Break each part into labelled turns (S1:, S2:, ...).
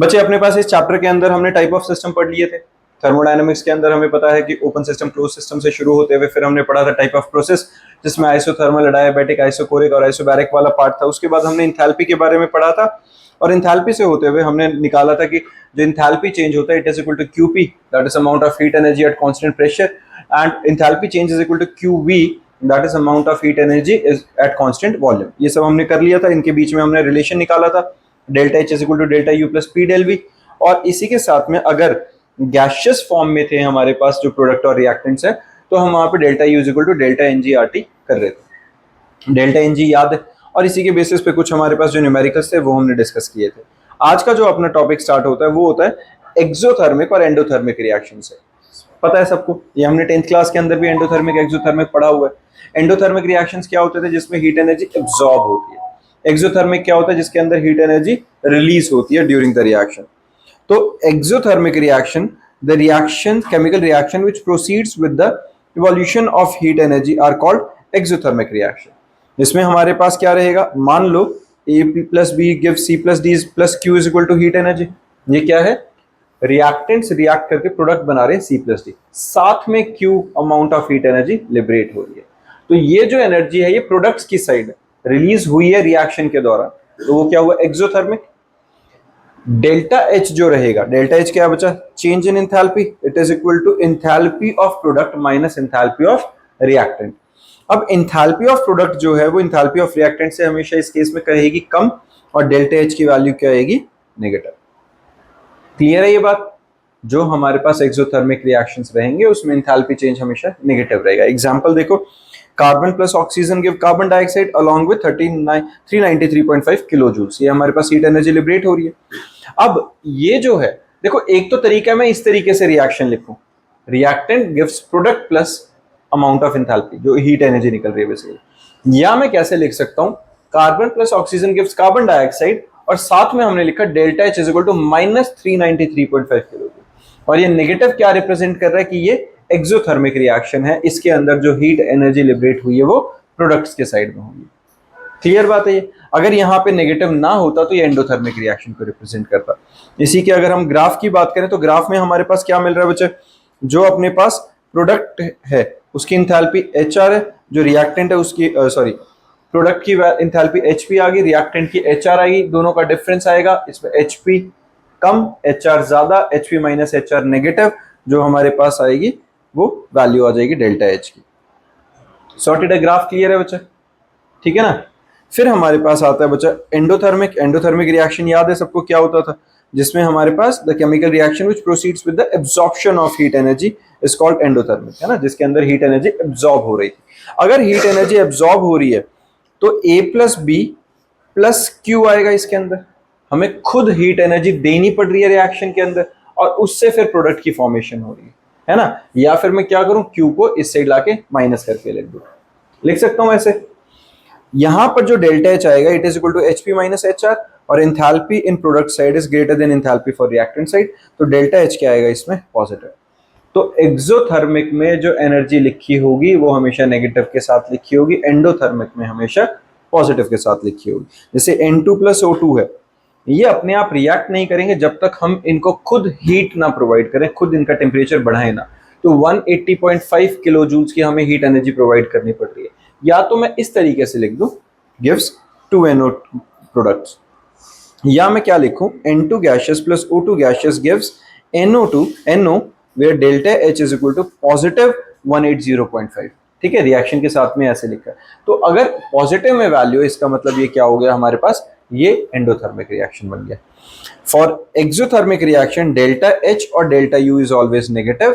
S1: बच्चे अपने पास इस चैप्टर के अंदर हमने टाइप ऑफ सिस्टम पढ़ लिए थे। थर्मोडायनामिक्स के अंदर हमें पता है कि ओपन सिस्टम क्लोज सिस्टम से शुरू होते हुए फिर हमने पढ़ा था टाइप ऑफ प्रोसेस, जिसमें आइसोथर्मल, एडियाबैटिक, आइसोकोरिक और आइसोबैरिक वाला पार्ट था। उसके बाद हमने इंथैल्पी के बारे में पढ़ा था और इंथैल्पी से होते हुए हमने निकाला था कि जो इंथैल्पी चेंज होता है it is equal to QP, that is amount of heat energy at constant pressure, and enthalpy change is equal to QV, that is amount of heat energy is at constant volume. ये सब हमने कर लिया था। इनके बीच में हमने relation निकाला था, delta H is equal to delta U plus P del V. और इसी के साथ में अगर गैशियस फॉर्म में थे हमारे पास जो प्रोडक्ट और रिएक्टेंट्स है, तो हम वहां पे delta U is equal to delta N G R T कर रहे थे। डेल्टा एन जी याद है, और इसी के बेसिस पे कुछ हमारे पास जो न्यूमेरिकल्स थे वो हमने डिस्कस किए थे। आज का जो अपना टॉपिक स्टार्ट होता है वो होता है एक्सोथर्मिक और एंडोथर्मिक रिएक्शन से। पता है सबको, ये हमने 10th क्लास के अंदर भी एंडोथर्मिक एक्सोथर्मिक पढ़ा हुआ है। एंडोथर्मिक रिएक्शंस क्या होते थे? जिसमें हीट एनर्जी एब्जॉर्ब होती है। एक्सोथर्मिक क्या होता है? जिसके अंदर हीट एनर्जी रिलीज होती है ड्यूरिंग द रिएक्शन। तो exothermic reaction, the reaction, chemical reaction which proceeds with the evolution of heat energy are called exothermic reaction। इसमें हमारे पास क्या रहेगा? मान लो A plus B gives C plus D plus Q is equal to heat energy। ये क्या है? Reactants react करके product बना रहे हैं C plus D, साथ में Q amount of heat energy liberate हो रही है। तो ये जो एनर्जी है ये प्रोडक्ट्स की साइड रिलीज हुई है रिएक्शन के दौरान, तो वो क्या हुआ? एक्सोथर्मिक। डेल्टा एच जो रहेगा, डेल्टा एच क्या बचा? Change in enthalpy, it is equal to enthalpy of product minus enthalpy of reactant. अब इंथैल्पी ऑफ प्रोडक्ट जो है वो इंथैल्पी ऑफ रिएक्टेंट से हमेशा इस केस में कहेगी कम, और डेल्टा एच की वैल्यू क्या आएगी? नेगेटिव। क्लियर है ये बात? जो हमारे पास एक्सोथर्मिक रिएक्शंस रहेंगे उसमें इंथैल्पी चेंज हमेशा नेगेटिव रहेगा। एग्जांपल देखो, carbon plus oxygen give carbon dioxide along with 393.5 kilo joules. ये हमारे पास हीट एनर्जी लिबरेट हो रही है। अब ये जो है, देखो एक तो तरीका मैं इस तरीके से रिएक्शन लिखूं, reactant gives product plus amount of enthalpy, जो हीट एनर्जी निकल रही है बेसिकली। या मैं कैसे लिख सकता हूं, carbon plus oxygen gives carbon dioxide, और साथ में हमने लिखा delta H is equal to minus 393.5 kilo joule. और ये नेगेटिव क्या रिप्रेजेंट कर रहा है? कि ये एक्सोथर्मिक रिएक्शन है, इसके अंदर जो हीट एनर्जी लिबरेट हुई है वो प्रोडक्ट्स के साइड में होगी। क्लियर बात है ये? अगर यहाँ पे नेगेटिव ना होता तो ये एंडोथर्मिक रिएक्शन को रिप्रेजेंट करता। इसी के अगर हम ग्राफ की बात करें तो ग्राफ में हमारे पास क्या मिल रहा है बच्चे? जो अपने पास प्रोडक्ट है उसकी इंथैल्पी एच आर है, जो रिएक्टेंट है उसकी प्रोडक्ट की इंथैल्पी एच पी आ गई, रिएक्टेंट की एच आर आएगी, दोनों का डिफरेंस आएगा। इसमें एच पी कम, एच आर ज्यादा, H P minus H are negative, जो हमारे पास आएगी वो वैल्यू आ जाएगी डेल्टा एच की। सॉर्टेड है ग्राफ? क्लियर है बच्चा? ठीक है ना? फिर हमारे पास आता है बच्चा एंडोथर्मिक। एंडोथर्मिक रिएक्शन याद है सबको क्या होता था? जिसमें हमारे पास the chemical reaction which proceeds with the absorption of heat energy is called endothermic, है ना? जिसके अंदर हीट एनर्जी एब्जॉर्ब हो रही थी। अगर हीट एनर्जी एब्जॉर्ब हो रही है तो A plus B plus Q आएगा इसके अंदर। हमें खुद हीट एनर्जी देनी पड़ रही है रिएक्शन के अंदर, और उससे फिर प्रोडक्ट की फॉर्मेशन हो रही है ना? या फिर मैं क्या करूं, क्यू को इस साइड लाके माइनस करके लिख दूं, लिख सकता हूं ऐसे। यहां पर जो डेल्टा एच आएगा it is equal to H P minus H R, और enthalpy in product side is greater than enthalpy for reactant side, तो डेल्टा एच क्या आएगा इसमें? पॉजिटिव। तो एक्सोथर्मिक में जो एनर्जी लिखी होगी वो हमेशा नेगेटिव के साथ लिखी होगी, एंडोथर्मिक में हमेशा पॉजिटिव के साथ लिखी होगी। जैसे N2 प्लस O2 है, ये अपने आप रिएक्ट नहीं करेंगे जब तक हम इनको खुद हीट ना प्रोवाइड करें, खुद इनका टेम्परेचर बढ़ाए ना। तो 180.5 किलो जूल्स की हमें हीट एनर्जी प्रोवाइड करनी पड़ रही है। या तो मैं इस तरीके से लिख दूं, गिव्स 2NO प्रोडक्ट्स, या मैं क्या लिखूं, N2 gaseous plus O2 gaseous gives NO where delta H is equal to positive 180.5। ठीक है, रिएक्शन के साथ में ऐसे लिखा है। तो अगर पॉजिटिव में वैल्यू है इसका मतलब ये क्या हो गया हमारे पास? ये एंडोथर्मिक रिएक्शन बन गया। For exothermic reaction delta H और delta U is always negative.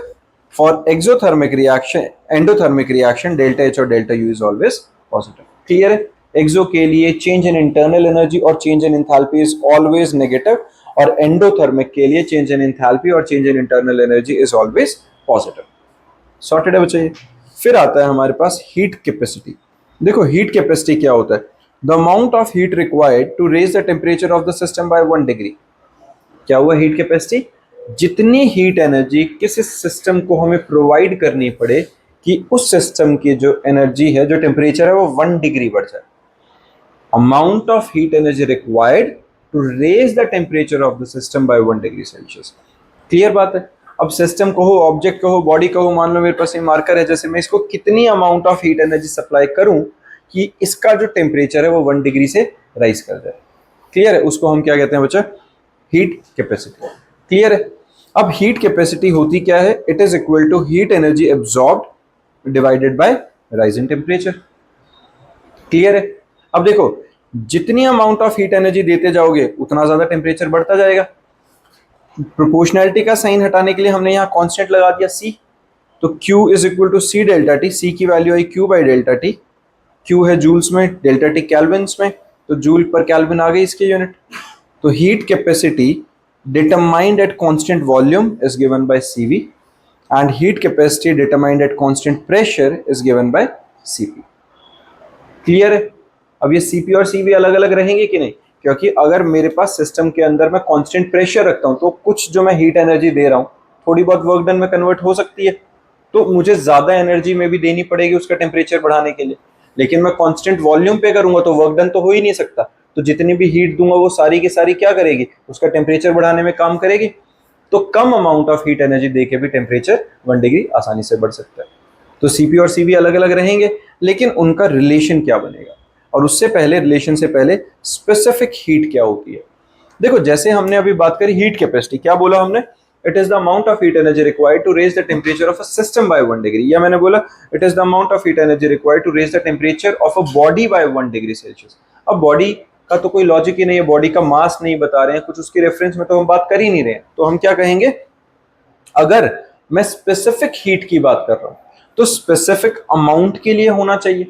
S1: For exothermic reaction, endothermic reaction delta H और delta U is always positive. Clear है? एक्सो के लिए चेंज इन इंटरनल एनर्जी और change in enthalpy is always negative, और endothermic के लिए change in enthalpy और change in internal energy is always positive. Sorted है बच्चे? फिर आता है हमारे पास हीट कैपेसिटी। देखो हीट कैपेसिटी क्या होता है? The amount of heat required to raise the temperature of the system by 1 degree. क्या हुआ हीट कैपेसिटी? जितनी हीट एनर्जी किसी सिस्टम को हमें प्रोवाइड करनी पड़े कि उस सिस्टम की जो एनर्जी है, जो टेम्परेचर है वो 1 डिग्री बढ़ जाए। Amount of heat energy required to raise the temperature of the system by 1 degree Celsius. Clear बात है। अब सिस्टम को हो, ऑब्जेक्ट को हो, बॉडी को हो, मान लो मेरे पास ये मार्कर है, जैसे मैं इसको कितनी amount of heat energy supply करूं कि इसका जो टेम्परेचर है वो 1 डिग्री से राइज कर जाए। क्लियर है, उसको हम क्या कहते हैं बच्चा, हीट कैपेसिटी। क्लियर है। अब हीट कैपेसिटी होती क्या है, it is equal to heat energy absorbed divided by rise in temperature. Clear है। अब देखो, जितनी अमाउंट ऑफ हीट एनर्जी देते जाओगे उतना ज्यादा टेम्परेचर बढ़ता जाएगा। प्रोपोर्शनैलिटी का साइन हटाने के लिए हमने यहाँ कांस्टेंट लगा दिया C, तो Q is equal to C delta T. C की वैल्यू आई Q by delta T. Q है जूल्स में, डेल्टा टी कैल्विन्स में, तो जूल पर कैल्विन आ गई इसकी यूनिट। तो heat capacity determined eight constant volume is given by CV and heat capacity determined eight constant pressure is given by CP। Clear है। अब ये CP और CV अलग अलग रहेंगे कि नहीं, क्योंकि अगर मेरे पास सिस्टम के अंदर मैं कांस्टेंट प्रेशर रखता हूं तो कुछ जो मैं हीट एनर्जी दे रहा हूं थोड़ी बहुत वर्क डन में कन्वर्ट हो सकती है, तो मुझे ज्यादा एनर्जी में भी देनी पड़ेगी उसका टेम्परेचर बढ़ाने के लिए। लेकिन मैं कांस्टेंट वॉल्यूम पे करूंगा तो वर्क डन तो हो ही नहीं सकता, तो जितनी भी हीट दूंगा वो सारी की सारी क्या करेगी, उसका टेम्परेचर बढ़ाने में काम करेगी। तो कम अमाउंट ऑफ हीट एनर्जी दे के भी टेम्परेचर 1 डिग्री आसानी से बढ़ सकता है। तो CP और CV अलग अलग रहेंगे, लेकिन उनका रिलेशन क्या बनेगा, और उससे पहले, रिलेशन से पहले, स्पेसिफिक हीट क्या होती है। देखो, जैसे हमने अभी बात करी हीट कैपेसिटी, क्या बोला हमने, it is the amount of heat energy required to raise the temperature of a system by 1 degree, या मैंने बोला it is the amount of heat energy required to raise the temperature of a body by 1 degree Celsius. अब body का तो कोई logic ही नहीं है, body का मास नहीं बता रहे हैं, कुछ उसके रेफरेंस में तो हम बात कर ही नहीं रहे हैं, तो हम क्या कहेंगे, अगर मैं स्पेसिफिक हीट की बात कर रहा हूं तो स्पेसिफिक अमाउंट के लिए होना चाहिए,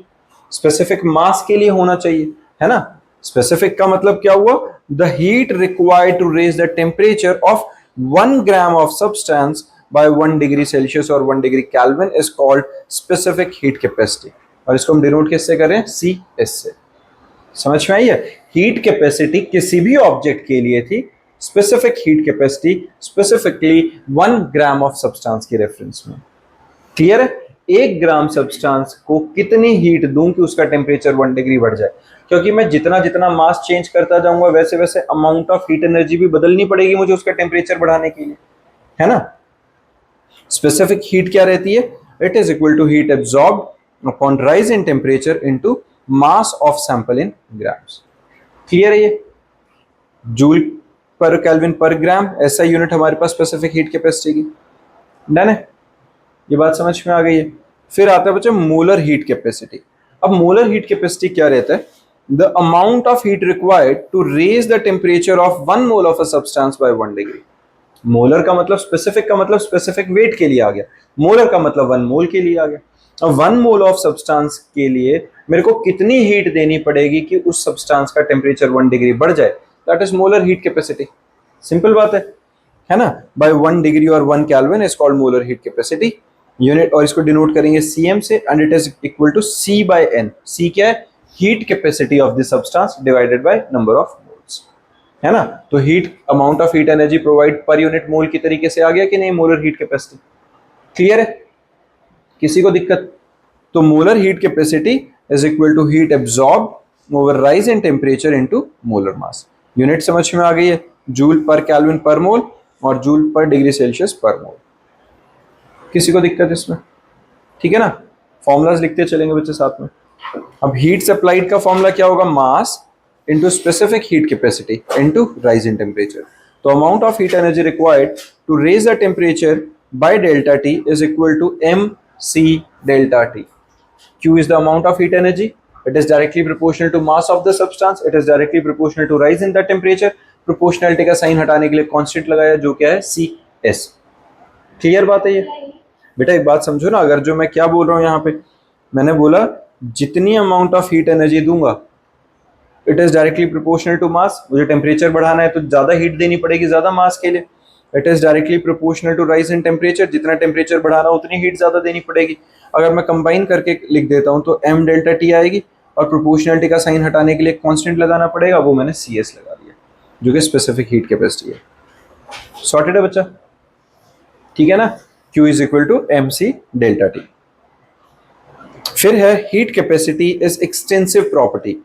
S1: स्पेसिफिक मास के लिए होना चाहिए, है ना। स्पेसिफिक का मतलब क्या हुआ, the heat required to raise the temperature of 1 gram of substance by 1 degree Celsius और 1 degree kelvin is called specific heat capacity. और इसको हम डिनोट किससे करें, CS से। समझ में आई है। हीट कैपेसिटी किसी भी ऑब्जेक्ट के लिए थी, specific heat capacity specifically 1 gram of substance के रेफरेंस में। क्लियर है। 1 ग्राम सब्सटेंस को कितनी हीट दूं कि उसका टेम्परेचर 1 डिग्री बढ़ जाए, क्योंकि मैं जितना जितना मास चेंज करता जाऊंगा वैसे वैसे अमाउंट ऑफ हीट एनर्जी भी बदलनी पड़ेगी मुझे उसका टेम्परेचर बढ़ाने के लिए, है ना। स्पेसिफिक हीट क्या रहती है, it is equal to heat absorbed upon rise in temperature into mass of sample in grams. Clear है ये, जूल पर केल्विन पर ग्राम, ऐसा यूनिट हमारे पास स्पेसिफिक हीट कैपेसिटी की। डन है, ये बात समझ में आ गई है। फिर आता है बच्चे मोलर हीट कैपेसिटी। अब मोलर हीट कैपेसिटी क्या रहता है, the amount of heat required to raise the temperature of 1 mole of a substance by 1 degree. Molar का मतलब स्पेसिफिक, का मतलब स्पेसिफिक वेट के लिए आ गया, मोलर का मतलब 1 मोल के लिए आ गया। अब 1 मोल ऑफ सब्सटेंस के लिए मेरे को कितनी हीट देनी पड़ेगी कि उस सब्सटेंस का टेम्परेचर 1 डिग्री बढ़ जाए, that is molar heat capacity. Simple बात है ना। बाय 1 डिग्री और 1 kelvin is called molar heat capacity unit, और इसको डिनोट करेंगे CM से, and it is equal to C by N। C क्या है, heat capacity of this substance divided by number of moles, है ना। तो heat, amount of heat energy provide per unit mole की तरीके से आ गया कि नहीं, मोलर हीट कैपेसिटी। क्लियर है, किसी को दिक्कत, तो molar heat capacity is equal to heat absorb over rise in temperature into molar mass. Unit समझ में आ गई है, जूल पर केल्विन पर मोल और जूल पर डिग्री सेल्सियस पर मोल। किसी को दिक्कत इसमें, ठीक है ना। फॉर्मूलाज लिखते चलेंगे बच्चे साथ में। अब हीट सप्लाइड का फॉर्मूला क्या होगा, mass into specific heat capacity into rise in temperature. तो amount of heat energy required to raise the temperature by delta T is equal to MC delta T. Q is the amount of heat energy. It is directly proportional to mass of the substance. It is directly proportional to rise in the temperature. Proportionality का sign हटाने के लिए constant लगाया जो क्या है, CS। Clear बात है ये बेटा। एक बात समझो ना, अगर जो मैं क्या बोल रहा हूँ यहाँ पे, मैंने बोला जितनी अमाउंट ऑफ हीट एनर्जी दूंगा it is directly proportional to mass, मुझे टेम्परेचर बढ़ाना है तो ज्यादा हीट देनी पड़ेगी ज्यादा मास के लिए। It is directly proportional to rise in temperature, जितना टेम्परेचर बढ़ाना उतनी हीट ज्यादा देनी पड़ेगी। अगर मैं कंबाइन करके लिख देता हूं तो M डेल्टा टी आएगी, और प्रोपोर्शनलिटी का साइन हटाने के लिए कांस्टेंट लगाना पड़ेगा, वो मैंने CS लगा दिया जो कि स्पेसिफिक हीट कैपेसिटी है। सॉर्टेड है बच्चा, ठीक है ना। Q is equal to MC delta T. फिर है heat capacity is extensive property.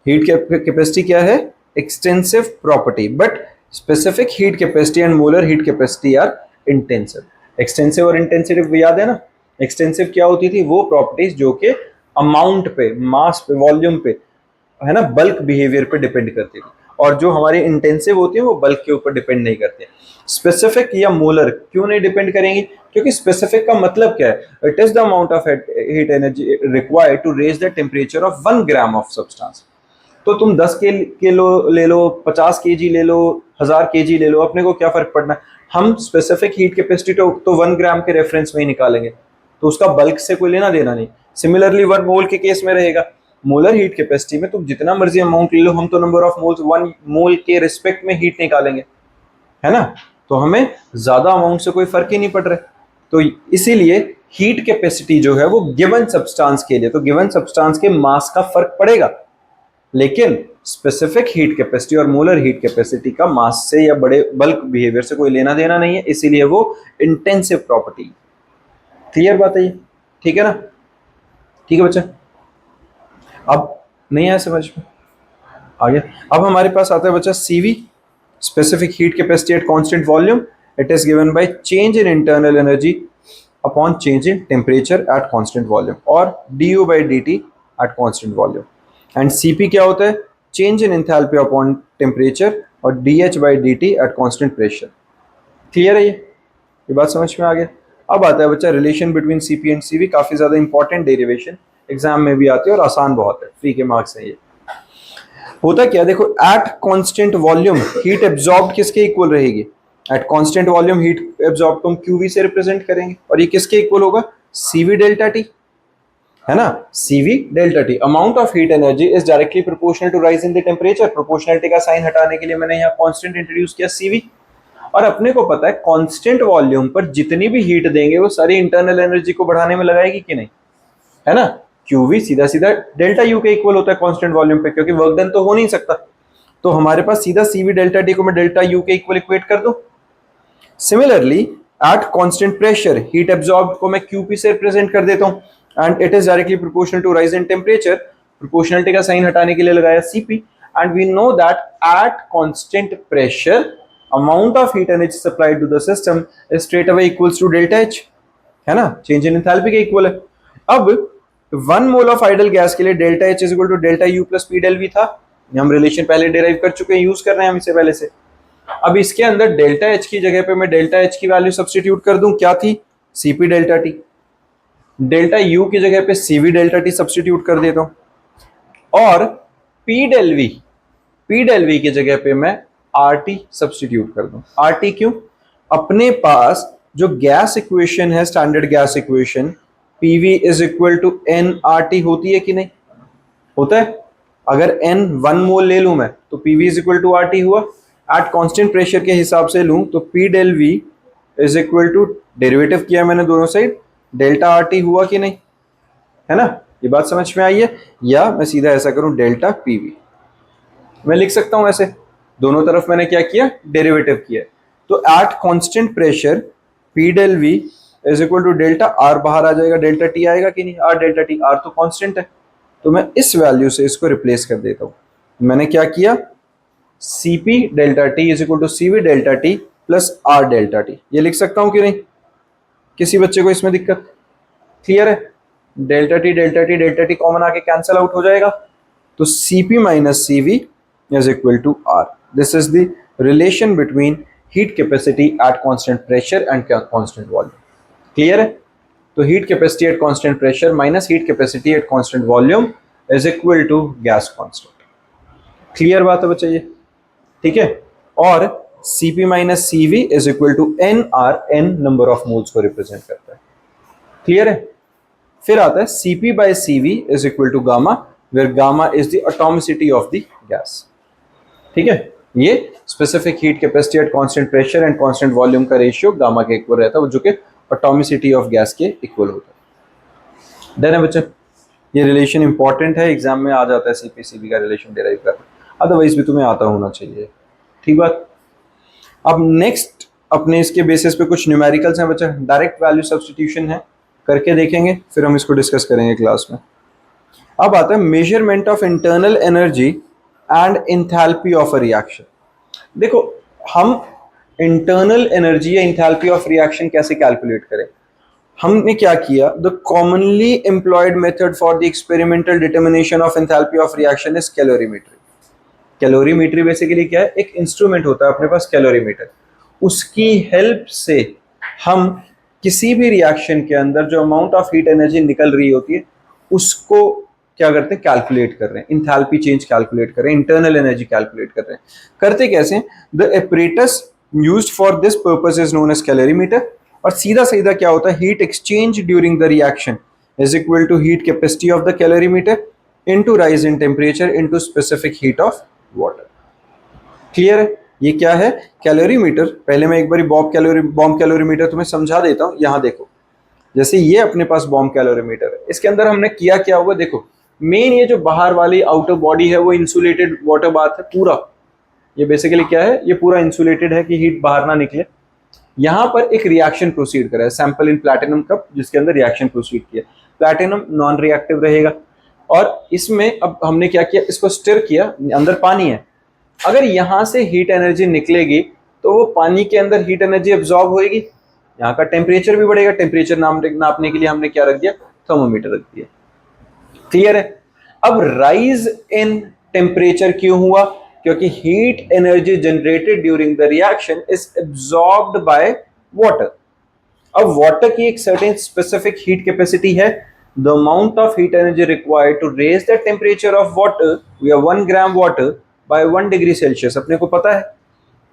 S1: Heat capacity क्या है, extensive property, but specific heat capacity and molar heat capacity are intensive. Extensive और intensive याद है ना? Extensive क्या होती थी? वो properties जो कि amount पे, mass पे, volume पे, है ना, बल्क बिहेवियर पे डिपेंड करती थी, और जो हमारी इंटेंसिव होती है वो बल्क के ऊपर डिपेंड नहीं करते। स्पेसिफिक या मोलर क्यों नहीं डिपेंड करेंगी? क्योंकि स्पेसिफिक का मतलब क्या है? It is the amount of heat energy required to raise the temperature of 1 gram of substance. तो तुम 10 किलो ले लो, 50 केजी ले लो, 1000 केजी ले लो, अपने को क्या फर्क पड़ना है? हम स्पेसिफिक हीट कैपेसिटी तो 1 ग्राम के रेफरेंस में ही निकालेंगे, तो उसका बल्क से कोई लेना देना नहीं। सिमिलरली 1 मोल के केस में रहेगा। मोलर हीट कैपेसिटी में तुम जितना मर्जी अमाउंट ले लो, हम तो नंबर ऑफ मोल्स 1 मोल के रिस्पेक्ट में हीट निकालेंगे, है ना? तो हमें ज्यादा अमाउंट से कोई फर्क ही नहीं पड़ रहा है। तो इसीलिए हीट कैपेसिटी जो है वो गिवन सब्सटेंस के लिए, तो गिवन सब्सटेंस के मास का फर्क पड़ेगा, लेकिन स्पेसिफिक हीट कैपेसिटी और मोलर हीट कैपेसिटी का मास से या बड़े बल्क बिहेवियर से कोई लेना देना नहीं है, इसीलिए वो इंटेंसिव प्रॉपर्टी। क्लियर बात है ये? ठीक है ना? ठीक है बच्चा, अब नहीं आया समझ में? आ गया। अब हमारे पास आता है बच्चा CV, specific heat capacity eight constant volume. It is given by change in internal energy upon change in temperature at constant volume, और du by dt eight constant volume. And cp क्या होता है? Change in enthalpy upon temperature, और dh by dt eight constant pressure. Clear है ये बात समझ में आ गया? अब आता है बच्चा relation between cp and cv, काफी ज्यादा इंपॉर्टेंट डेरिवेशन, एग्जाम में भी आती है और आसान बहुत है, फ्री के मार्क्स है ये। होता क्या, देखो, eight constant volume heat absorb किसके इक्वल रहेगी? Eight constant volume heat absorb को हम QV से रिप्रेजेंट करेंगे, और ये किसके इक्वल होगा? CV डेल्टा T, है ना? CV delta T, amount of heat energy is directly proportional to rise in the temperature. Proportionality का साइन हटाने के लिए मैंने यहाँ कांस्टेंट इंट्रोड्यूस किया CV, और अपने को पता है कांस्टेंट वॉल्यूम पर जितनी भी हीट देंगे वो सारी इंटरनल एनर्जी को बढ़ाने में लगाएगी कि नहीं, है ना? QV सीधा सीधा डेल्टा U के इक्वल होता है कांस्टेंट वॉल्यूम पे, क्योंकि वर्क डन तो हो नहीं सकता, तो हमारे पास सीधा CV डेल्टा T को मैं डेल्टा U के इक्वल इक्वेट कर दूं। Similarly at constant pressure heat absorb को मैं QP से रिप्रेजेंट कर देता हूं, and it is directly proportional to rise in temperature. Proportionality का साइन हटाने के लिए लगाया CP, and we know that at constant pressure amount of heat energy supplied to the system is straight away equals to delta H, है ना? Change in enthalpy के equal है। अब 1 मोल ऑफ आइडल गैस के लिए delta H is equal to delta U plus P del V था, हम relation पहले डिराइव कर चुके हैं, यूज कर रहे हैं हम इसे पहले से। अब इसके अंदर डेल्टा H की जगह पे मैं डेल्टा H की वैल्यू सब्स्टिट्यूट कर दूं, क्या थी? CP delta T। Delta U की जगह पे CV डेल्टा T सब्स्टिट्यूट कर देता हूं, और P डेल V की जगह पे मैं RT सब्स्टिट्यूट कर दूं। RT क्यों? अपने पास जो गैस इक्वेशन है, standard gas equation, PV is equal to nRT होती है कि नहीं? होता है। अगर n 1 मोल ले लूं मैं तो PV is equal to RT हुआ। एट कांस्टेंट प्रेशर के हिसाब से लूं तो P del V is equal to, derivative किया मैंने दोनों साइड, डेल्टा RT हुआ कि नहीं, है ना? ये बात समझ में आई है? या मैं सीधा ऐसा करूं, डेल्टा PV मैं लिख सकता हूं ऐसे, दोनों तरफ मैंने क्या किया? डेरिवेटिव किया। तो at constant pressure P del V is equal to delta R, बाहर आ जाएगा, डेल्टा T आएगा कि नहीं? R डेल्टा T, R तो कांस्टेंट है, तो मैं इस वैल्यू से इसको रिप्लेस कर देता हूं। मैंने क्या किया? CP delta T is equal to CV delta T plus R delta T, ये लिख सकता हूं कि नहीं? किसी बच्चे को इसमें दिक्कत? क्लियर है? डेल्टा T कॉमन आके कैंसिल आउट हो जाएगा, तो CP minus CV is equal to R. This is the relation between heat capacity at constant pressure and constant volume. Clear है? तो heat capacity at constant pressure minus heat capacity at constant volume is equal to gas constant. Clear बात है बच्चा ये? ठीक है? और CP minus CV is equal to NR, N number of moles को represent करता है। Clear है? फिर आता है CP by CV is equal to gamma, where gamma is the atomicity of the gas. ठीक है? ये specific heat capacity eight constant pressure and constant volume का रेशियो गामा के इक्वल रहता है, जो कि एटॉमिसिटी ऑफ गैस के इक्वल होता है। डन है बच्चे? ये रिलेशन इंपॉर्टेंट है, एग्जाम में आ जाता है CP/CV का रिलेशन डिराइव करना, अदरवाइज भी तुम्हें आता होना चाहिए। ठीक बात? अब नेक्स्ट अपने इसके बेसिस पे कुछ न्यूमेरिकल्स हैं बच्चा, डायरेक्ट वैल्यू सब्स्टिट्यूशन है, करके देखेंगे, फिर हम इसको डिस्कस करेंगे क्लास में। अब आता है measurement of internal energy and enthalpy of a reaction. देखो, हम इंटरनल एनर्जी या इंथैल्पी ऑफ रिएक्शन कैसे कैलकुलेट करें? हमने क्या किया, the commonly employed method for the experimental determination of enthalpy of reaction is calorimetry. Calorimetry basically क्या है? एक इंस्ट्रूमेंट होता है अपने पास कैलोरीमीटर, उसकी हेल्प से हम किसी भी रिएक्शन के अंदर जो अमाउंट ऑफ हीट एनर्जी निकल रही होती है उसको क्या करते हैं? कैलकुलेट कर रहे हैं, इंथैल्पी चेंज कैलकुलेट कर रहे हैं, इंटरनल एनर्जी कैलकुलेट कर रहे हैं। करते कैसे? The apparatus used for this purpose is known as calorimeter. और सीधा सीधा क्या होता है? Heat exchange during the reaction is equal to heat capacity of the calorimeter into rise in temperature into specific heat of water. Clear है? ये क्या है? कैलोरीमीटर। पहले मैं एक बार बॉम्ब कैलोरीमीटर तुम्हें समझा देता हूं। यहां देखो, जैसे ये अपने पास बॉम्ब कैलोरीमीटर है, इसके अंदर हमने किया क्या हुआ देखो। मेन ये जो बाहर वाली आउटर बॉडी है वो इंसुलेटेड वाटर बाथ है पूरा। ये बेसिकली क्या है? ये पूरा इंसुलेटेड है कि हीट बाहर ना निकले। यहां पर एक रिएक्शन प्रोसीड करा है, सैंपल इन प्लैटिनम कप, जिसके अंदर रिएक्शन प्रोसीड किया। प्लैटिनम नॉन रिएक्टिव रहेगा और इसमें अब हमने क्या किया? इसको स्टिर किया, अंदर पानी है। अगर यहां से हीट एनर्जी निकलेगी तो वो पानी के अंदर हीट एनर्जी एब्जॉर्ब होएगी, यहाँ का टेम्परेचर भी बढ़ेगा। टेम्परेचर नापने के लिए हमने क्या रख दिया? थर्मोमीटर रख दिया। क्लियर है? अब राइज इन टेम्परेचर क्यों हुआ? क्योंकि heat energy generated during the reaction is absorbed by water. अब वाटर की एक सर्टेन स्पेसिफिक हीट कैपेसिटी है। The amount of heat energy required to raise the temperature of water, we are 1 gram water by 1 degree Celsius, अपने को पता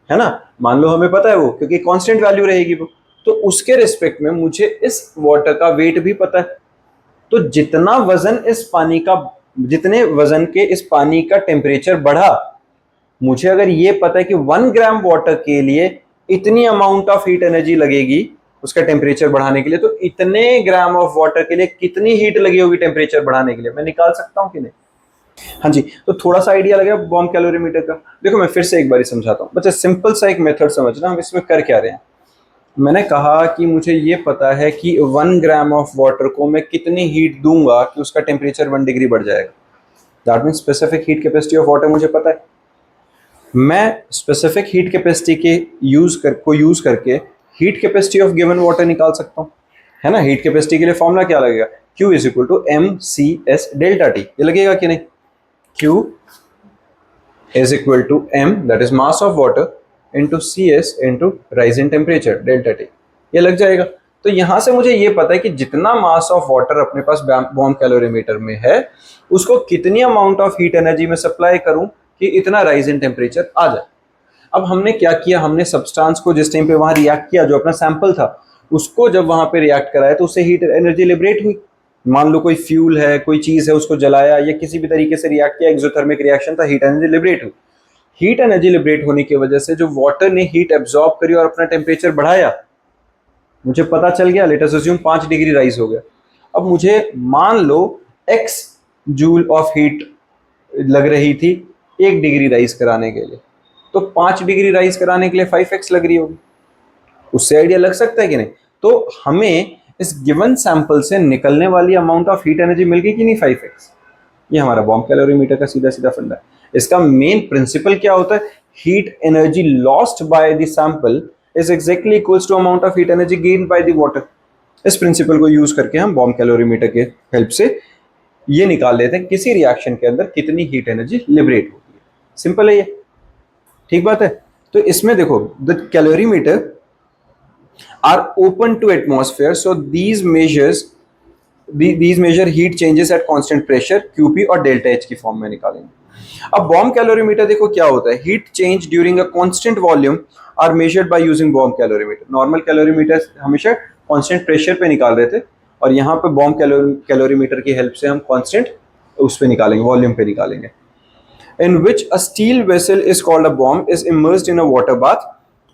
S1: है ना? मान लो हमें पता है वो, क्योंकि कांस्टेंट वैल्यू रहेगी वो, तो उसके रिस्पेक्ट में मुझे इस वाटर का वेट भी पता है। तो जितना वजन इस पानी का, जितने वजन के इस पानी का टेम्परेचर बढ़ा, मुझे अगर ये पता है कि 1 ग्राम वाटर के लिए इतनी अमाउंट ऑफ हीट एनर्जी लगेगी उसका टेम्परेचर बढ़ाने के लिए, तो इतने ग्राम ऑफ वाटर के लिए कितनी हीट लगी होगी टेम्परेचर बढ़ाने के लिए, मैं निकाल सकता हूं कि नहीं? हाँ जी। तो थोड़ा सा आइडिया लगा बॉम्ब कैलोरीमीटर का। देखो मैं फिर से एक बार समझाता हूँ बच्चे, सिंपल सा एक मेथड समझना, हम इसमें कर क्या रहे हैं। मैंने कहा कि मुझे ये पता है कि 1 ग्राम ऑफ वाटर को मैं कितनी हीट दूंगा कि उसका टेम्परेचर 1 डिग्री बढ़ जाएगा। That means specific heat capacity of water मुझे पता है। मैं स्पेसिफिक हीट कैपेसिटी के यूज करके heat capacity of given water निकाल सकता हूँ, है ना? हीट कैपेसिटी के लिए फॉर्मूला क्या लगेगा? Q is equal to mcs delta T. ये लगेगा कि नहीं? Q is equal to m, that is mass of water, into Cs into rise in temperature delta T। ये लग जाएगा। तो यहां से मुझे ये पता है कि जितना मास ऑफ वाटर अपने पास बॉम्ब कैलोरीमीटर में है उसको कितनी अमाउंट ऑफ हीट एनर्जी में सप्लाई करूं कि इतना राइज इन टेम्परेचर आ जाए। अब हमने क्या किया? हमने सब्सटेंस को जिस टाइम पे वहां रिएक्ट किया, जो अपना सैंपल था उसको जब वहां पे रिएक्ट कराया तो उससे हीट एनर्जी लिबरेट हुई। मान लो कोई फ्यूल है, कोई चीज है, उसको जलाया या किसी भी तरीके से रिएक्ट किया, एक्सोथर्मिक रिएक्शन था, हीट एनर्जी लिबरेट हुई। हीट एनर्जी लिबरेट होने की वजह से जो वाटर ने हीट एब्जॉर्ब करी और अपना टेम्परेचर बढ़ाया, मुझे पता चल गया, let us assume 5 degree rise हो गया। अब मुझे मान लो x जूल ऑफ हीट लग रही थी 1 डिग्री राइज कराने के लिए, तो 5 डिग्री राइज कराने के लिए 5x लग रही होगी। उससे आइडिया लग सकता है कि नहीं? तो हमें इस गिवन सैंपल से निकलने वाली अमाउंट ऑफ हीट एनर्जी मिल गई कि नहीं? 5x। ये हमारा बॉम्ब कैलोरीमीटर का सीधा सीधा फंडा है। इसका मेन प्रिंसिपल क्या होता है? Heat energy lost by the sample is exactly equals to amount of heat energy gained by the water. इस प्रिंसिपल को यूज करके हम बॉम्ब कैलोरीमीटर के हेल्प से ये निकाल लेते हैं किसी रिएक्शन के अंदर कितनी हीट एनर्जी लिबरेट होती है। सिंपल है ये, ठीक बात है। तो इसमें देखो, the calorimeter are open to atmosphere, so these measure heat changes at constant pressure, QP और डेल्टा H की फॉर्म में निकालेंगे। अब बॉम्ब कैलोरीमीटर देखो क्या होता है, heat change during a constant volume are measured by using bomb calorimeter. Normal calorimeter हमेशा कांस्टेंट प्रेशर पे निकाल रहे थे और यहाँ पे बॉम्ब कैलोरीमीटर की हेल्प से हम कांस्टेंट उस पे निकालेंगे, वॉल्यूम पे निकालेंगे। In which a steel vessel is called a bomb is immersed in a water bath.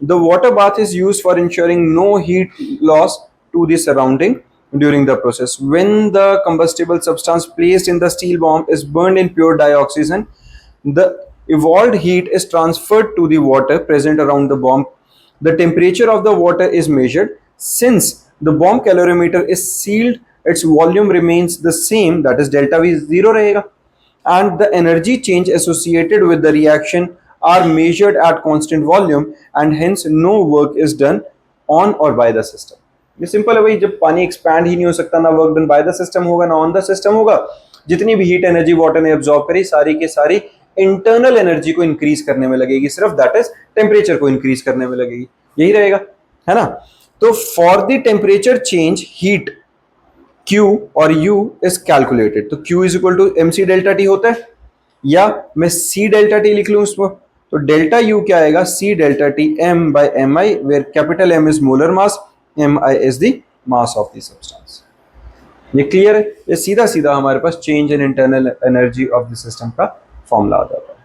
S1: The water bath is used for ensuring no heat loss to the surrounding during the process. When the combustible substance placed in the steel bomb is burned in pure dioxazine, the evolved heat is transferred to the water present around the bomb. The temperature of the water is measured. Since the bomb calorimeter is sealed, its volume remains the same, that is delta V 0 रहेगा। and the energy change associated with the reaction are measured at constant volume and hence no work is done on or by the system. ये simple है भाई, जब पानी expand ही नहीं हो सकता, ना work done by the system होगा ना ऑन द सिस्टम होगा, जितनी भी हीट एनर्जी वाटर ने एब्जॉर्ब करी सारी की सारी इंटरनल एनर्जी को इंक्रीज करने में लगेगी, सिर्फ दैट इज टेम्परेचर को इंक्रीज करने में लगेगी, यही रहेगा, है ना। तो for the temperature change heat Q और U इज कैलकुलेटेड, तो Q is equal to mc delta T होता है, या मैं C डेल्टा T लिख लूं उसको, तो डेल्टा U क्या आएगा, C delta T m by mi, where capital M is molar mass, mi is the mass of the substance. ये क्लियर है, ये सीधा सीधा हमारे पास change in internal energy of the system का फॉर्मूला आ जाता है,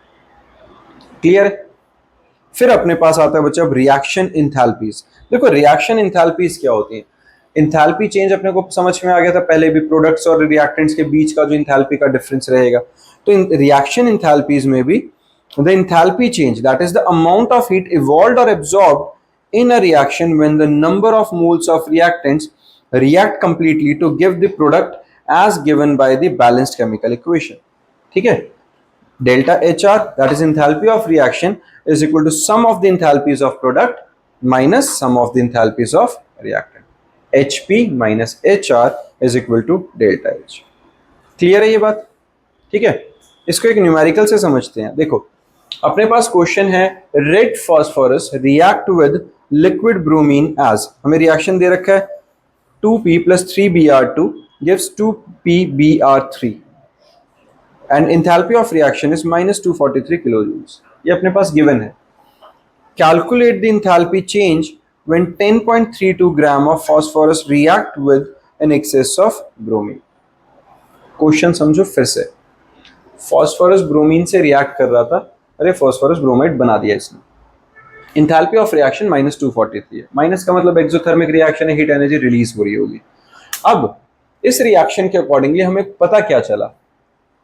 S1: क्लियर है। फिर अपने पास आता है बच्चा अब रिएक्शन इंथैल्पीज। देखो रिएक्शन इंथैल्पीज क्या होती है, इंथैल्पी चेंज अपने को समझ में आ गया था पहले भी, प्रोडक्ट्स और रिएक्टेंट्स के बीच का जो इंथैल्पी का डिफरेंस रहेगा। तो रिएक्शन इंथैल्पीज में भी the enthalpy change that is the amount of heat evolved और absorbed in a reaction when the number of moles of reactants react completely to give the product as given by the balanced chemical equation, ठीक है। delta HR that is enthalpy of reaction is equal to sum of the enthalpies of product minus sum of the enthalpies of reactant, HP minus HR is equal to delta H। Clear है ये बात, ठीक है। इसको एक numerical से समझते हैं। देखो अपने पास क्वेश्चन है red phosphorus react with liquid bromine as, हमें रिएक्शन दे रखा है 2p plus 3br2 gives 2pbr3 and enthalpy of reaction is minus 243 kilojoules, ये अपने पास given है। Calculate the enthalpy change when 10.32 gram of phosphorus react with an excess of bromine। Question समझो फिर से, फॉस्फोरस ब्रोमीन से रिएक्ट कर रहा था, अरे फॉस्फोरस ब्रोमाइड बना दिया इसने, इंथैल्पी ऑफ रिएक्शन माइनस 243 है, माइनस का मतलब एक्सोथर्मिक रिएक्शन है, हीट एनर्जी रिलीज हो रही होगी। अब इस रिएक्शन के अकॉर्डिंगली हमें पता क्या चला,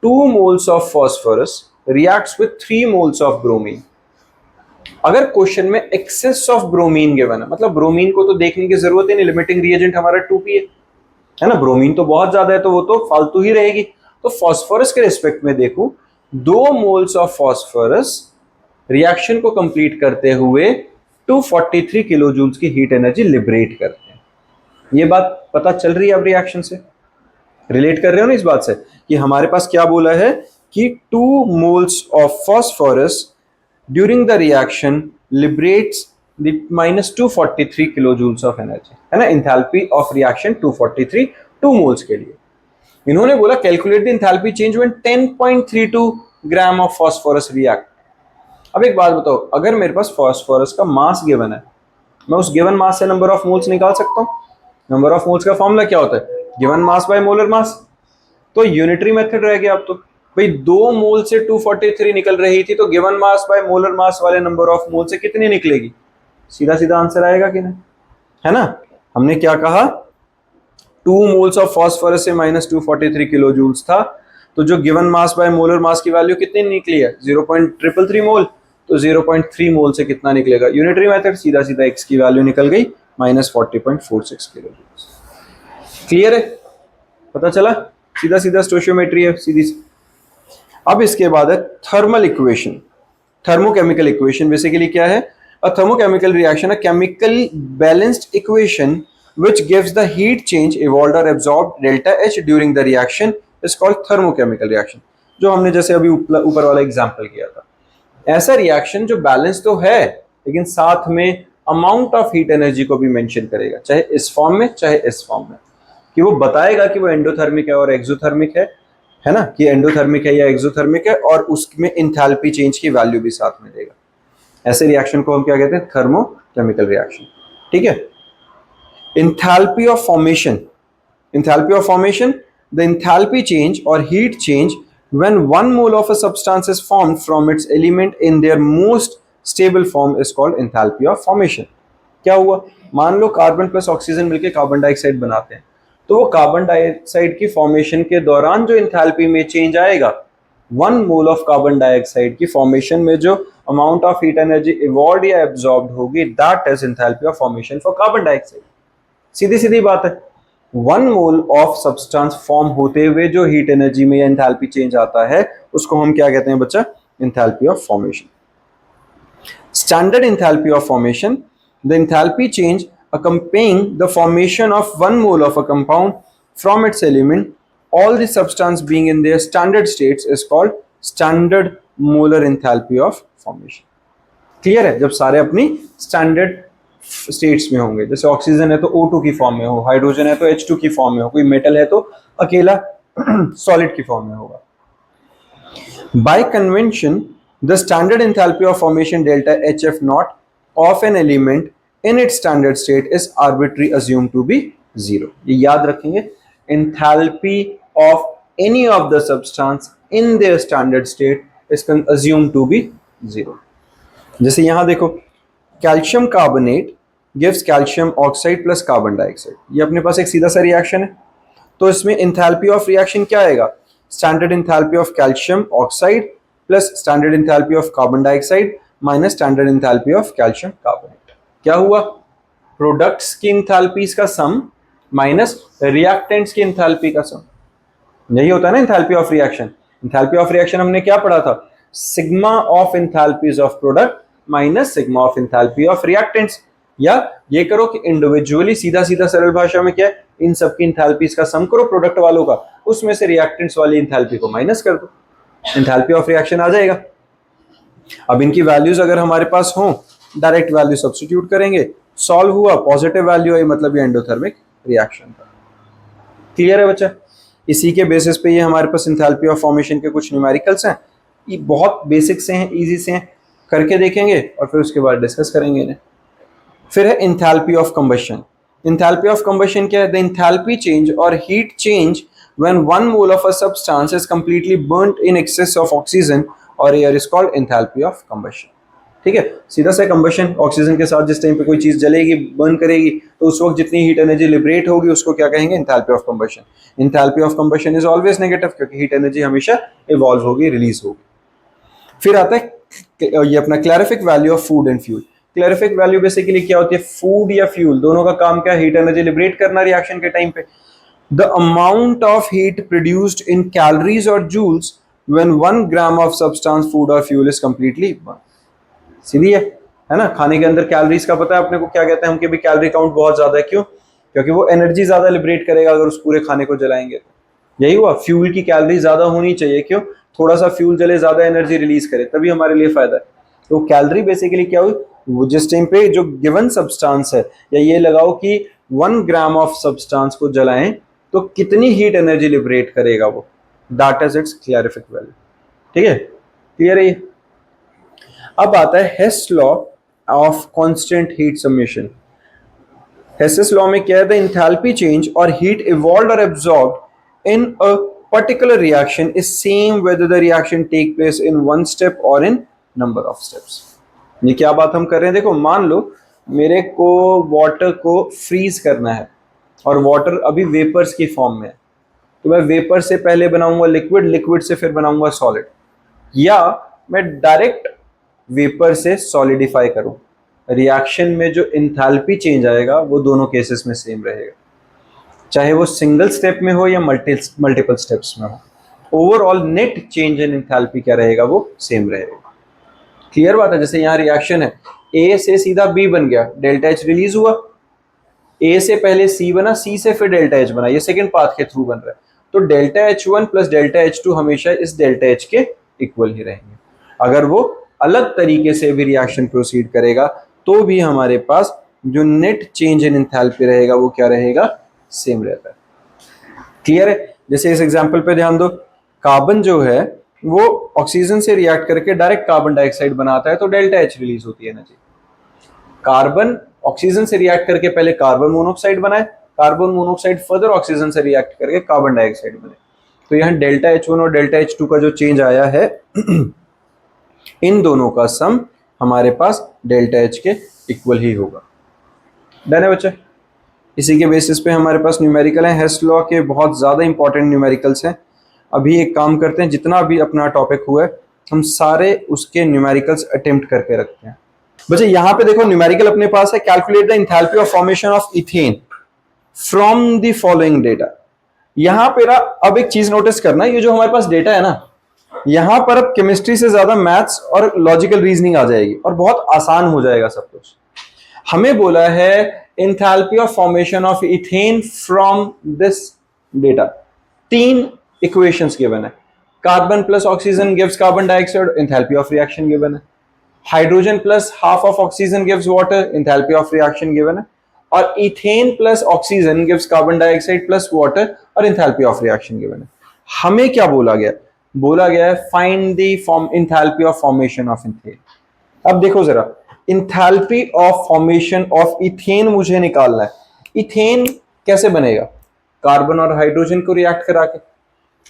S1: 2 moles of phosphorus reacts with 3 moles of bromine. अगर क्वेश्चन में एक्सेस ऑफ ब्रोमीन गिवन है, मतलब ब्रोमीन को तो देखने की जरूरत ही नहीं, लिमिटिंग रिएजेंट हमारा 2p है ना, ब्रोमीन तो बहुत ज्यादा है तो वो तो फालतू ही रहेगी। तो फॉस्फोरस के रिस्पेक्ट में देखूं, 2 मोल्स ऑफ फॉस्फोरस रिएक्शन को कंप्लीट करते हुए 243 किलो जूल्स की हीट एनर्जी लिबरेट करते हैं। ये बात पता चल रही है अब रिएक्शन से, रिलेट कर रहे हो ना इस बात से कि हमारे पास क्या बोला है कि 2 moles of phosphorus during the reaction liberates the minus 243 kilo joules of energy, है ना। इंथैल्पी ऑफ रिएक्शन 243 2 मोल्स के लिए। इन्होंने बोला calculate the enthalpy change when 10.32 gram of phosphorus react. अब एक बात बताओ, अगर मेरे पास फॉस्फोरस का मास गिवन है, मैं उस गिवन मास से नंबर ऑफ मोल्स निकाल सकता हूँ। नंबर ऑफ मोल्स का फॉर्मूला क्या होता है, given mass by molar mass. तो यूनिटरी मेथड रह गया अब तो भाई, 2 मोल से 243 निकल रही थी, तो given mass by molar mass वाले नंबर ऑफ मोल से कितनी निकलेगी, सीधा सीधा आंसर आएगा कि नहीं, है ना। हमने क्या कहा, 2 मोल्स ऑफ फॉस्फोरस से माइनस 243 किलो जूल्स था, तो जो given mass by molar mass की वैल्यू कितनी निकली है, 0.333 मोल, तो 0.3 मोल से कितना निकलेगा, यूनिटरी मेथड सीधा सीधा x की वैल्यू निकल गई माइनस 40.46 किलो जूल्स। क्लियर है, पता चला, सीधा सीधा स्टोइचियोमेट्री है सीधी सी। अब इसके बाद है thermal equation, thermochemical equation. Basically क्या है, a thermochemical reaction, a chemical balanced equation which gives the heat change evolved or absorbed delta H during the reaction is called thermochemical reaction, जो हमने जैसे अभी ऊपर वाला एग्जांपल किया था। ऐसा रिएक्शन जो बैलेंस तो है लेकिन साथ में अमाउंट ऑफ हीट एनर्जी को भी मेंशन करेगा, चाहे इस फॉर्म में चाहे इस फॉर्म में, कि वो बताएगा कि वो एंडोथर्मिक है और एक्सोथर्मिक है ना, कि एंडोथर्मिक है या एक्सोथर्मिक है, और उसमें इंथैल्पी चेंज की वैल्यू भी साथ में देगा। ऐसे रिएक्शन को हम क्या कहते हैं, थर्मोकेमिकल रिएक्शन, ठीक है। Enthalpy of formation, enthalpy of formation, the enthalpy change or heat change when 1 mole of a substance is formed from its element in their most stable form is called enthalpy of formation। क्या हुआ, मान low carbon plus oxygen मिलके carbon dioxide बनाते हैं, तो वो carbon dioxide की formation के दौरान जो इंथैल्पी में चेंज आएगा, 1 मोल ऑफ कार्बन डाइऑक्साइड की फॉर्मेशन में जो amount of heat energy evolve या एब्जॉर्ब होगी, that is enthalpy of formation for carbon dioxide. सीधी सीधी बात है, 1 मोल ऑफ सब्सटेंस फॉर्म होते हुए जो हीट एनर्जी में या एंथैल्पी चेंज आता है उसको हम क्या कहते हैं बच्चा? Enthalpy of formation. Standard enthalpy of formation, the enthalpy change accompanying the formation of 1 mole of a compound from its element, all the substance being in their standard states, is called standard molar enthalpy of formation. Clear है? जब सारे अपनी standard states में होंगे, जैसे oxygen है तो O2 की फॉर्म में हो, हाइड्रोजन है तो H2 की फॉर्म में हो, कोई मेटल है तो अकेला सॉलिड की फॉर्म में होगा। By convention, the standard enthalpy of formation delta HF naught of an element in its standard state is arbitrarily assumed to be 0. ये याद रखेंगे, enthalpy of any of the substance in their standard state is assumed to be 0. जैसे यहां देखो, calcium carbonate gives calcium oxide plus carbon dioxide, ये अपने पास एक सीधा सा रिएक्शन है, तो इसमें एंथैल्पी ऑफ रिएक्शन क्या आएगा? Standard enthalpy of calcium oxide plus standard enthalpy of carbon dioxide minus standard enthalpy of calcium carbonate. क्या हुआ? प्रोडक्ट्स की एंथैल्पीज का सम माइनस रिएक्टेंट्स की एंथैल्पी का सम। यही होता है ना enthalpy of reaction. Enthalpy of reaction हमने क्या पढ़ा था? Sigma of enthalpies of product minus sigma of enthalpy of reactants. या ये करो कि इंडिविजुअली सीधा सीधा सरल भाषा में क्या है, इन सबकी एंथैल्पीज का सम करो प्रोडक्ट वालों का, उसमें से रिएक्टेंट्स वाली एंथैल्पी को माइनस कर दो, एंथैल्पी ऑफ रिएक्शन आ जाएगा। अब इनकी वैल्यूज अगर हमारे पास हो, डायरेक्ट वैल्यू सब्स्टिट्यूट करेंगे, सॉल्व हुआ, पॉजिटिव वैल्यू आई, मतलब ये एंडोथर्मिक रिएक्शन था। क्लियर है बच्चा? इसी के बेसिस पे ये हमारे पास एंथैल्पी ऑफ फॉर्मेशन के कुछ न्यूमेरिकल्स हैं, ये बहुत बेसिक से हैं, इजी से हैं, करके देखेंगे और फिर उसके बाद डिस्कस करेंगे इन्हें। फिर है enthalpy of combustion. Enthalpy of combustion क्या है? द एंथैल्पी चेंज और heat change when 1 mole of a substance is completely burned in excess of oxygen और air is called enthalpy of combustion. ठीक है, सीधा सा कंबशन, ऑक्सीजन के साथ जिस टाइम पे कोई चीज जलेगी, बर्न करेगी, तो उस वक्त जितनी हीट एनर्जी लिबरेट होगी उसको क्या कहेंगे? Enthalpy of combustion. Enthalpy of combustion is always negative, क्योंकि हीट एनर्जी हमेशा इवॉल्व होगी, रिलीज होगी। फिर आता है ये अपना calorific value of food and fuel. Calorific value basically क्या होती है? फूड या फ्यूल दोनों का काम क्या है? हीट एनर्जी लिबरेट करना रिएक्शन के टाइम पे। The amount of heat produced in calories और joules when 1 gram of substance food और फ्यूल इज कंप्लीटली बर्न। सीधी है ना? खाने के अंदर कैलोरीज का पता है अपने को क्या कहते हैं? उनके भी कैलोरी काउंट बहुत ज्यादा है। क्यों? क्योंकि वो एनर्जी ज्यादा लिबरेट करेगा अगर उस पूरे खाने को जलाएंगे तो। यही हुआ, फ्यूल की कैलोरी ज्यादा होनी चाहिए। क्यों? थोड़ा सा फ्यूल जले ज्यादा एनर्जी रिलीज करे, तभी हमारे लिए फायदा है। तो कैलोरी बेसिकली क्या हुई? वो जिस टाइम पे जो गिवन सब्सटेंस है, या ये लगाओ कि 1 ग्राम ऑफ सब्सटेंस को जलाएं तो कितनी हीट एनर्जी लिबरेट करेगा वो, that is its calorific value. ठीक है, क्लियर है ये? अब आता है Hess law of constant heat summation. Hess's law में क्या है? द एंथैल्पी चेंज और हीट इवॉल्व्ड और absorbed in a particular reaction is same whether the reaction take place in one step or in number of steps। ये क्या बात हम कर रहे हैं? देखो, मान लो मेरे को वाटर को फ्रीज करना है और वाटर अभी वेपर्स की फॉर्म में है, तो मैं वेपर से पहले बनाऊंगा लिक्विड, लिक्विड से फिर बनाऊंगा सॉलिड, या मैं डायरेक्ट वेपर से सॉलिडिफाई करूं। रिएक्शन में जो एंथैल्पी चेंज आएगा वो दोनों केसेस में सेम रहेगा, चाहे वो सिंगल स्टेप में हो या मल्टीपल स्टेप्स में हो। Overall net change in enthalpy क्या रहेगा? वो सेम रहेगा। क्लियर बात है? जैसे यहाँ रिएक्शन है, ए से सीधा बी बन गया, डेल्टा एच रिलीज हुआ, ए से पहले सी बना, सी से फिर डेल्टा एच बना, ये सेकंड पाथ के थ्रू बन रहा है। तो delta H1 plus delta H2 हमेशा इस डेल्टा एच के इक्वल ही रहेंगे। अगर वो अलग तरीके से भी रिएक्शन प्रोसीड करेगा तो भी हमारे पास जो नेट चेंज इन एंथैल्पी रहेगा वो क्या रहेगा? सेम रहता है। क्लियर है? जैसे इस एग्जांपल पे ध्यान दो, कार्बन जो है वो ऑक्सीजन से रिएक्ट करके डायरेक्ट कार्बन डाइऑक्साइड बनाता है, तो डेल्टा एच रिलीज होती है एनर्जी। कार्बन ऑक्सीजन से रिएक्ट करके पहले कार्बन मोनोऑक्साइड बनाए, कार्बन मोनोऑक्साइड फर्दर ऑक्सीजन से रिएक्ट करके कार्बन डाइऑक्साइड बने, तो यहाँ डेल्टा H1 और डेल्टा H2 का जो चेंज आया है इन दोनों का सम हमारे पास डेल्टा H के इक्वल ही होगा। डन है बच्चे? इसी के बेसिस पे हमारे पास न्यूमेरिकल है। हेस लॉ के बहुत ज़्यादा इंपॉर्टेंट न्यूमेरिकल्स हैं। अभी एक काम करते हैं, जितना भी अपना टॉपिक हुआ है हम सारे उसके न्यूमेरिकल्स अटेम्प्ट करके रखते हैं। बच्चे यहाँ पे देखो न्यूमेरिकल अपने पास है, calculate the enthalpy of formation of ethane. From the following data. यहां पर अब एक चीज नोटिस करना, ये जो हमारे पास डेटा है ना, यहां पर अब केमिस्ट्री से ज्यादा मैथ्स और लॉजिकल रीजनिंग आ जाएगी और बहुत आसान हो जाएगा सब कुछ। हमें बोला है enthalpy of formation of ethane from this data. 3 equations given है। Carbon plus oxygen gives carbon dioxide, enthalpy of reaction given है। Hydrogen plus half of oxygen gives water, enthalpy of reaction given है। और ethane plus oxygen gives carbon dioxide plus water और enthalpy of reaction given है। हमें क्या बोला गया? बोला गया है find the enthalpy of formation of ethane. अब देखो जरा, enthalpy of formation of ethane मुझे निकालना है। इथेन कैसे बनेगा? कार्बन और हाइड्रोजन को रिएक्ट करा के।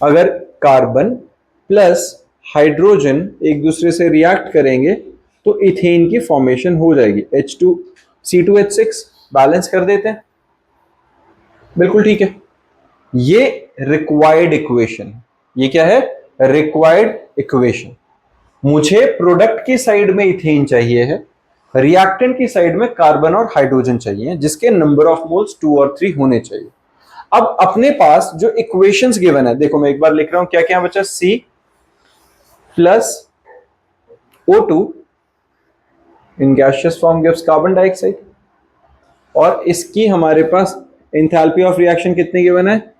S1: अगर कार्बन प्लस हाइड्रोजन एक दूसरे से रिएक्ट करेंगे तो इथेन की फॉर्मेशन हो जाएगी। H2C2H6 बैलेंस कर देते हैं, बिल्कुल ठीक है। ये रिक्वायर्ड इक्वेशन है। ये क्या है? Required equation. मुझे प्रोडक्ट की साइड में इथेन चाहिए है, रिएक्टेंट की साइड में कार्बन और हाइड्रोजन चाहिए, जिसके नंबर ऑफ मोल्स 2 और 3 होने चाहिए। अब अपने पास जो इक्वेशंस गिवन है, देखो मैं एक बार लिख रहा हूं, क्या क्या बचा? C plus O2 in gaseous form gives carbon dioxide, और इसकी हमारे पास एंथैल्पी ऑफ रिएक्शन कितनी गिवन है?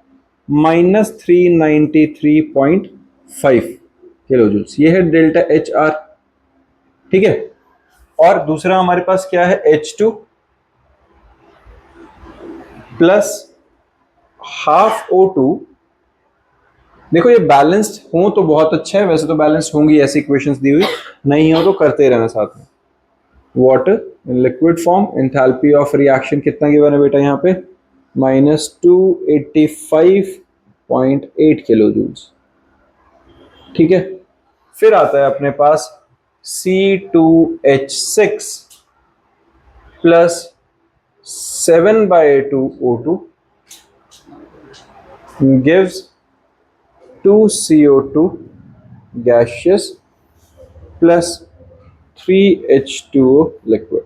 S1: -393.5 किलो जूल्स। ये है डेल्टा HR, ठीक है। और दूसरा हमारे पास क्या है? H2 plus half O2। देखो ये बैलेंस्ड हो तो बहुत अच्छा है, वैसे तो बैलेंस्ड होंगी ऐसी इक्वेशंस दी हुई, नहीं हो तो करते रहना साथ में। Water in liquid form, enthalpy of reaction कितना गिवन है बेटा? यहाँ पे -285.8 किलो जूल्स, ठीक है। फिर आता है अपने पास C2H6 plus 7/2 O2 gives 2 CO2 gaseous plus 3 H2O liquid।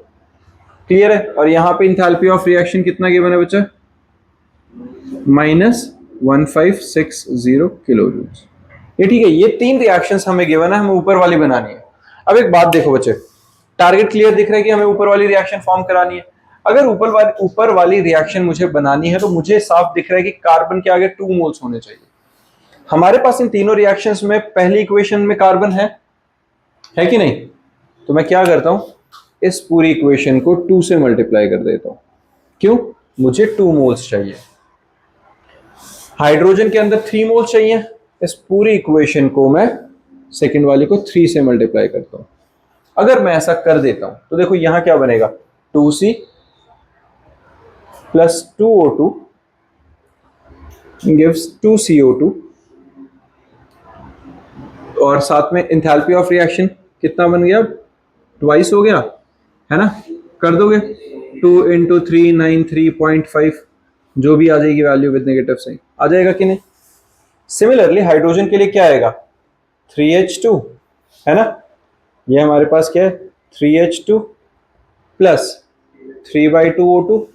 S1: Clear है? और यहां पे इंथैल्पी ऑफ रिएक्शन कितना गिवन है बच्चा? -1560 किलो जूल्स। ये ठीक है। ये 3 रिएक्शंस हमें गिवन है, हमें ऊपर वाली बनानी है। अब एक बात देखो बच्चे, टारगेट क्लियर दिख रहा है कि हमें ऊपर वाली रिएक्शन फॉर्म करानी है। अगर ऊपर वाली रिएक्शन मुझे बनानी है तो मुझे साफ दिख रहा है कि कार्बन के आगे 2 मोल्स होने चाहिए। हमारे पास इन तीनों रिएक्शंस में पहली इक्वेशन में कार्बन है कि नहीं? तो मैं क्या करता हूं, इस पूरी इक्वेशन को 2 से मल्टीप्लाई कर देता हूं। क्यों? मुझे 2 मोल्स चाहिए। हाइड्रोजन के अंदर 3 मोल्स चाहिए। इस पूरी इक्वेशन को मैं सेकंड वाली को 3 से मल्टीप्लाई करता हूं। अगर मैं ऐसा कर देता हूं तो देखो यहां क्या बनेगा? 2C plus 2O2 gives 2CO2, और साथ में एंथैल्पी ऑफ रिएक्शन कितना बन गया? ट्वाइस हो गया, है ना? कर दोगे 2 × 393.5, जो भी आ जाएगी वैल्यू विद नेगेटिव साइन, आ जाएगा कि नहीं? सिमिलरली हाइड्रोजन के लिए क्या आएगा? 3H2, है ना? ये हमारे पास क्या है? 3H2 plus 3/2 O2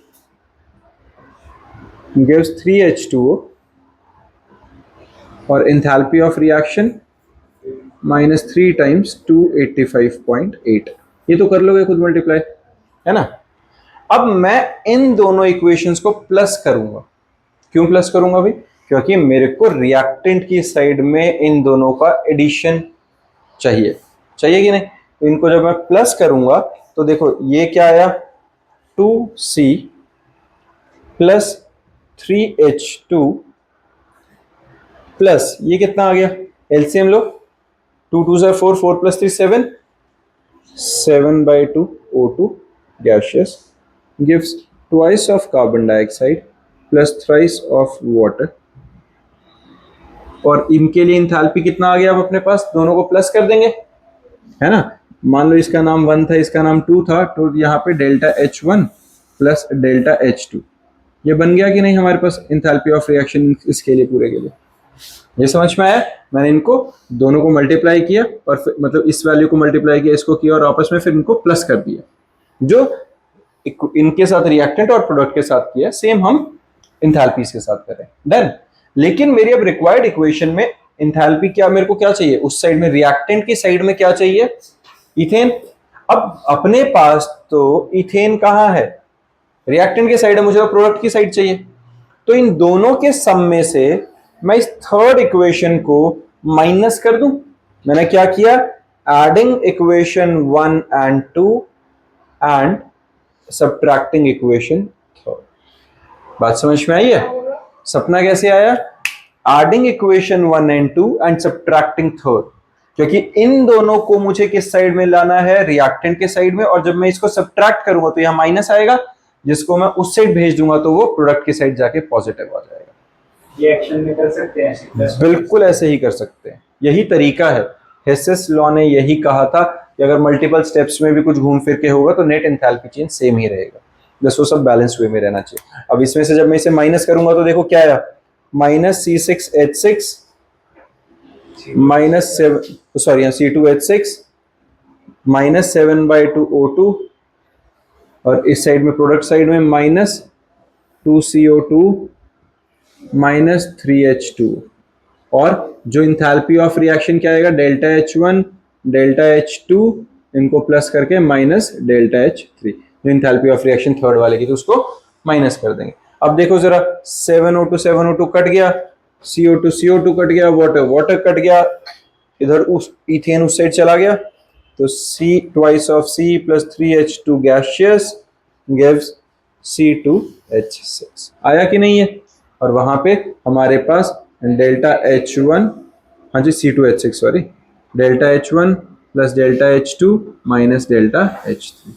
S1: gives 3H2O, और एंथैल्पी ऑफ रिएक्शन -3 × 285.8। ये तो कर लोगे खुद मल्टीप्लाई, है ना? अब मैं इन दोनों इक्वेशंस को प्लस करूंगा। क्यों प्लस करूंगा भाई? क्योंकि मेरे को रिएक्टेंट की साइड में इन दोनों का एडिशन चाहिए कि नहीं? तो इनको जब मैं प्लस करूंगा तो देखो ये क्या आया? 2C प्लस 3H2 प्लस ये कितना आ गया? LCM low, 2 2 4 4 + 3 7, 7/2 O2 gaseous gives twice of carbon dioxide plus thrice of water। और इनके लिए इंथैल्पी कितना आ गया? अब अपने पास दोनों को प्लस कर देंगे, है ना? मान लो इसका नाम 1 था, इसका नाम 2 था, तो यहाँ पे delta H1 plus delta H2, ये बन गया कि नहीं हमारे पास इंथैल्पी ऑफ रिएक्शन इसके लिए, पूरे के लिए? ये समझ में आया? मैंने इनको दोनों को मल्टीप्लाई किया, और फिर मतलब इस वैल्यू को मल्टीप्लाई किया, इसको किया, और आपस में फिर इनको प्लस कर दिया। जो इनके साथ रिएक्टेंट और प्रोडक्ट के साथ किया, सेम हम इंथैल्पीज के साथ करें, डन। लेकिन मेरी अब रिक्वायर्ड इक्वेशन में इंथैल्पी क्या, मेरे को क्या चाहिए उस साइड में, रिएक्टेंट की साइड में क्या चाहिए, इथेन। अब अपने पास तो इथेन कहां है, रिएक्टेंट की साइड है, मुझे तो प्रोडक्ट की साइड चाहिए। तो इन दोनों के सम में से मैं इस थर्ड इक्वेशन को माइनस कर दूं। मैंने क्या किया, adding equation 1 and 2 and subtracting equation third. बात समझ में आई है? सपना कैसे आया, adding equation 1 and 2 and subtracting third, क्योंकि इन दोनों को मुझे किस साइड में लाना है, रिएक्टेंट के साइड में, और जब मैं इसको सब्ट्रैक्ट करूंगा तो यहां माइनस आएगा, जिसको मैं उस साइड भेज दूंगा तो वो प्रोडक्ट की साइड जाके पॉजिटिव आ जाएगा।
S2: ये एक्शन में कर सकते हैं,
S1: बिल्कुल ऐसे ही कर सकते हैं, यही तरीका है। हेसेस लॉ ने यही कहा था कि अगर मल्टीपल स्टेप्स में भी कुछ घूम फिर के होगा तो नेट एंथैल्पी चेंज सेम ही रहेगा, बस वो सब बैलेंस वे में रहना चाहिए। अब इसमें से जब मैं इसे माइनस करूंगा तो देखो क्या आया, -C6H6 -7 -7/2O2, और इस साइड में प्रोडक्ट साइड में -2CO2 -3H2, और जो इंथैल्पी ऑफ रिएक्शन क्या आएगा, डेल्टा H1 डेल्टा H2, इनको प्लस करके माइनस डेल्टा H3, जो इंथैल्पी ऑफ रिएक्शन थर्ड वाले की, तो उसको माइनस कर देंगे। अब देखो जरा, 7O2 कट गया, CO2 कट गया, वाटर कट गया, इधर उस इथेन उस साइड चला गया, तो C twice of C plus 3H2 gaseous gives C2H6, आया कि नहीं है? और वहां पे हमारे पास डेल्टा H1, हाँ जी C2H6 sorry, delta H1 plus delta H2 minus delta H3,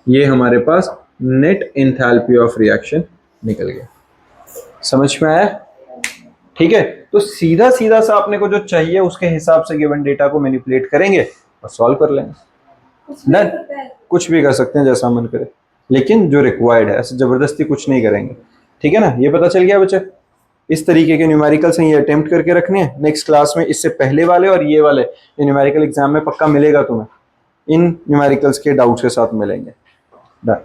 S1: ये हमारे पास नेट इंथैल्पी ऑफ रिएक्शन निकल गया। समझ में आया? ठीक है, तो सीधा सीधा सा अपने को जो चाहिए उसके हिसाब से गिवन डेटा को मैनिपुलेट करेंगे और सॉल्व कर लेंगे। डन, कुछ भी कर सकते हैं जैसा मन करे, लेकिन जो रिक्वायर्ड है, ऐसे जबरदस्ती कुछ नहीं करेंगे। ठीक है ना, ये पता चल गया बच्चे? इस तरीके के न्यूमेरिकल्स हैं, ये अटेम्प्ट करके रखने हैं। नेक्स्ट क्लास में इससे पहले वाले और ये वाले, ये न्यूमेरिकल एग्जाम में पक्का मिलेगा तुम्हें, इन न्यूमेरिकल्स के डाउट्स के साथ मिलेंगे। डन।